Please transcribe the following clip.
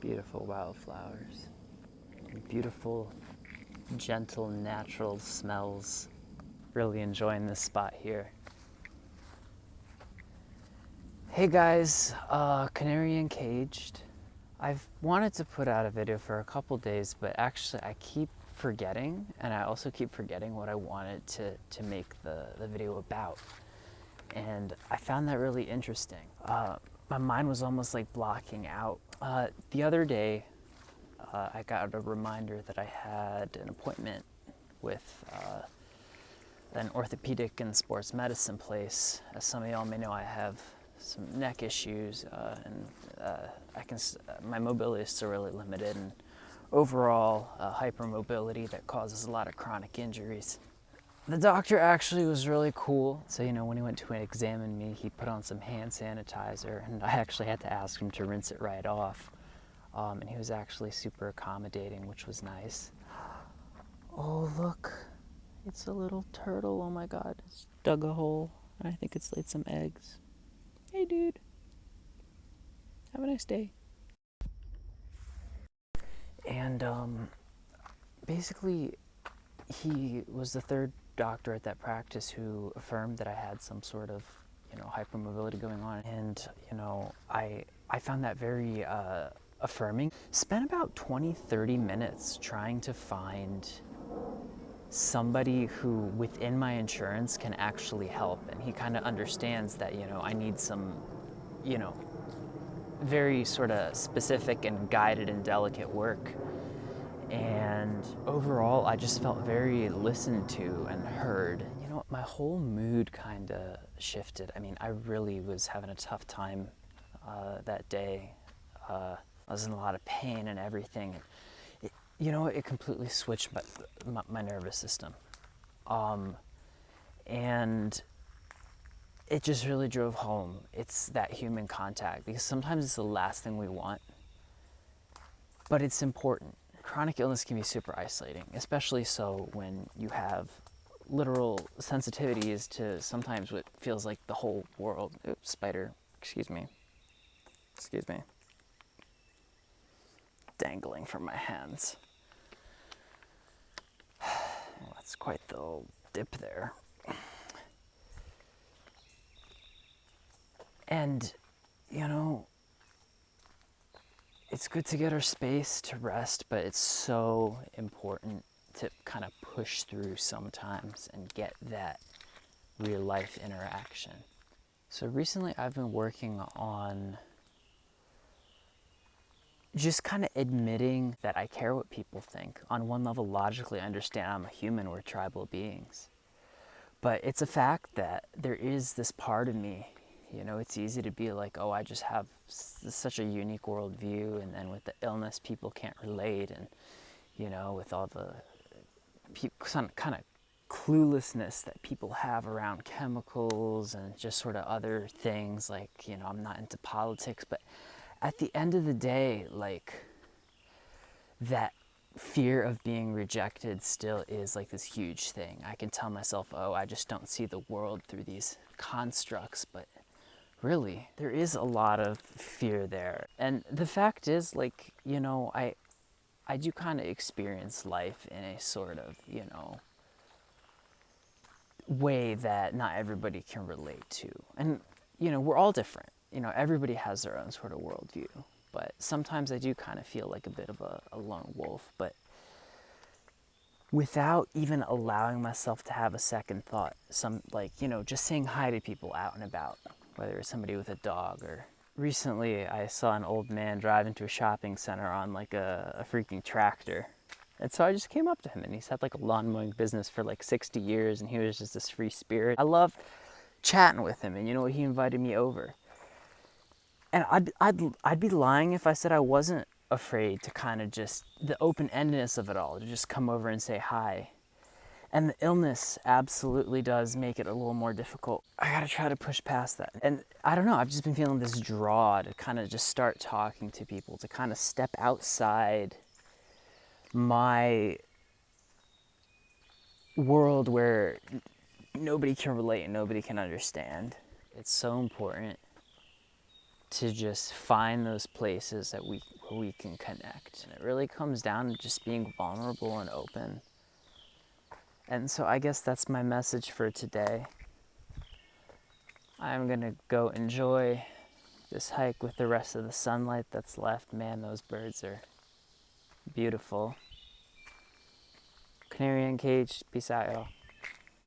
Beautiful wildflowers. Beautiful, gentle, natural smells. Really enjoying this spot here. Hey guys, Canary and Caged. I've wanted to put out a video for a couple days, but actually I keep forgetting, and I also keep forgetting what I wanted to make the video about. And I found that really interesting. My mind was almost like blocking out. The other day, I got a reminder that I had an appointment with an orthopedic and sports medicine place. As some of y'all may know, I have some neck issues, and my mobility is still really limited, and overall hypermobility that causes a lot of chronic injuries. The doctor actually was really cool. So, when he went to examine me, he put on some hand sanitizer, and I actually had to ask him to rinse it right off. And he was actually super accommodating, which was nice. Oh, look. It's a little turtle. Oh my god. It's dug a hole, and I think it's laid some eggs. Hey, dude. Have a nice day. And, basically, he was the third doctor at that practice who affirmed that I had some sort of, hypermobility going on. And, I found that very affirming. Spent about 20-30 minutes trying to find somebody who within my insurance can actually help. And he kind of understands that, I need some, very sort of specific and guided and delicate work. And overall, I just felt very listened to and heard. My whole mood kind of shifted. I mean, I really was having a tough time that day. I was in a lot of pain and everything. It completely switched my nervous system. And it just really drove home. It's that human contact, because sometimes it's the last thing we want, but it's important. Chronic illness can be super isolating, especially so when you have literal sensitivities to sometimes what feels like the whole world. Oops, spider, excuse me. Dangling from my hands. Well, that's quite the old dip there. And, it's good to get our space to rest, but it's so important to kind of push through sometimes and get that real life interaction. So recently I've been working on just kind of admitting that I care what people think. On one level, logically, I understand I'm a human, we're tribal beings. But it's a fact that there is this part of me, it's easy to be like, oh, I just have such a unique worldview, and then with the illness, people can't relate, and, with all the kind of cluelessness that people have around chemicals and just sort of other things, like, I'm not into politics, but at the end of the day, like, that fear of being rejected still is like this huge thing. I can tell myself, oh, I just don't see the world through these constructs, but really, there is a lot of fear there. And the fact is, like, I do kind of experience life in a sort of, way that not everybody can relate to. And, we're all different. Everybody has their own sort of worldview. But sometimes I do kind of feel like a bit of a lone wolf. But without even allowing myself to have a second thought, just saying hi to people out and about, whether it's somebody with a dog or... Recently, I saw an old man drive into a shopping center on like a freaking tractor. And so I just came up to him, and he's had like a lawn mowing business for like 60 years, and he was just this free spirit. I loved chatting with him, and he invited me over. And I'd be lying if I said I wasn't afraid to kind of just, the open-endedness of it all, to just come over and say hi. And the illness absolutely does make it a little more difficult. I gotta try to push past that. And I don't know, I've just been feeling this draw to kind of just start talking to people, to kind of step outside my world where nobody can relate and nobody can understand. It's so important to just find those places that we who we can connect. And it really comes down to just being vulnerable and open. And so I guess that's my message for today. I'm gonna go enjoy this hike with the rest of the sunlight that's left. Man, those birds are beautiful. Canary Uncaged, peace out, y'all.